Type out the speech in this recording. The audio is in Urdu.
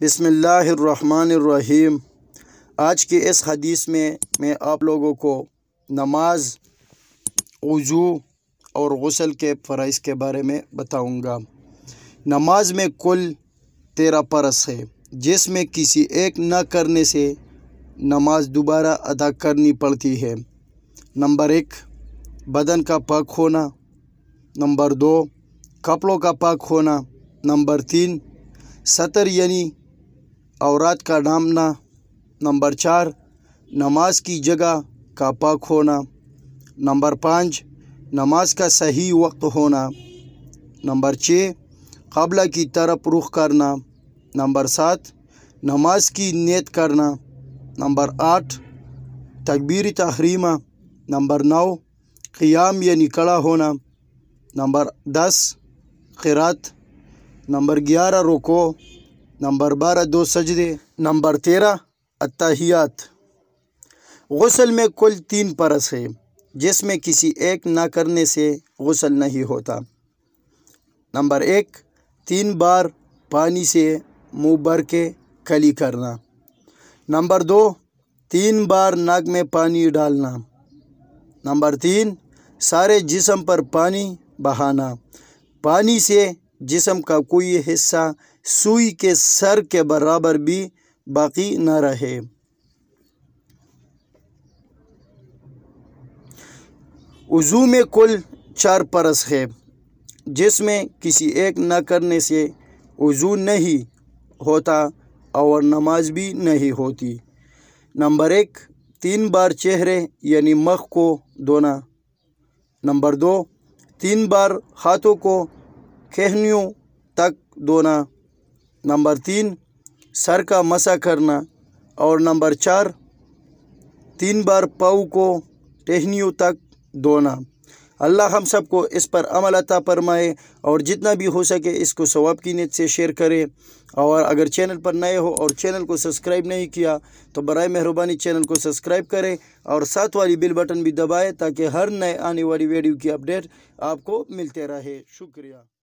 بسم اللہ الرحمن الرحیم۔ آج کی اس حدیث میں آپ لوگوں کو نماز، وضو اور غسل کے فرائض کے بارے میں بتاؤں گا۔ نماز میں کل 13 فرض ہے، جس میں کسی ایک نہ کرنے سے نماز دوبارہ ادا کرنی پڑتی ہے۔ نمبر 1، بدن کا پاک ہونا۔ نمبر 2، کپڑوں کا پاک ہونا۔ نمبر 3، ستر یعنی عورات کا ڈھانپنا۔ نمبر 4، نماز کی جگہ کا پاک ہونا۔ نمبر 5، نماز کا صحیح وقت ہونا۔ نمبر 6، قبلہ کی طرف رخ کرنا۔ نمبر 7، نماز کی نیت کرنا۔ نمبر 8، تکبیر تحریمہ۔ نمبر 9، قیام یعنی کھڑا ہونا۔ نمبر 10، قرات۔ نمبر 11، رکوع۔ نمبر 12، 2 سجدے۔ نمبر 13، التحیات۔ غسل میں کل 3 فرض ہے، جس میں کسی ایک نہ کرنے سے غسل نہیں ہوتا۔ نمبر 1، 3 بار پانی سے منہ بھر کے کلی کرنا۔ نمبر 2، 3 بار ناک میں پانی ڈالنا۔ نمبر 3، سارے جسم پر پانی بہانا۔ پانی سے جسم کا کوئی حصہ سوئی کے سر کے برابر بھی باقی نہ رہے۔ وضو میں کل 4 فرض ہے، جس میں کسی ایک نہ کرنے سے وضو نہیں ہوتا اور نماز بھی نہیں ہوتی۔ نمبر 1، 3 بار چہرے یعنی منہ کو دھونا۔ نمبر 2، 3 بار ہاتھوں کو کہنیوں تک دھونا۔ نمبر 3، سر کا مسح کرنا۔ اور نمبر 4، 3 بار پاؤں کو ٹہنیوں تک دھونا۔ اللہ ہم سب کو اس پر عمل عطا فرمائے، اور جتنا بھی ہو سکے اس کو ثواب کی نیت سے شیئر کرے۔ اور اگر چینل پر نئے ہو اور چینل کو سبسکرائب نہیں کیا تو برائے مہربانی چینل کو سبسکرائب کریں اور ساتھ والی بیل بٹن بھی دبائیں، تاکہ ہر نئے آنے والی ویڈیو کی اپڈیٹ آپ کو ملتے رہے۔ شکریہ۔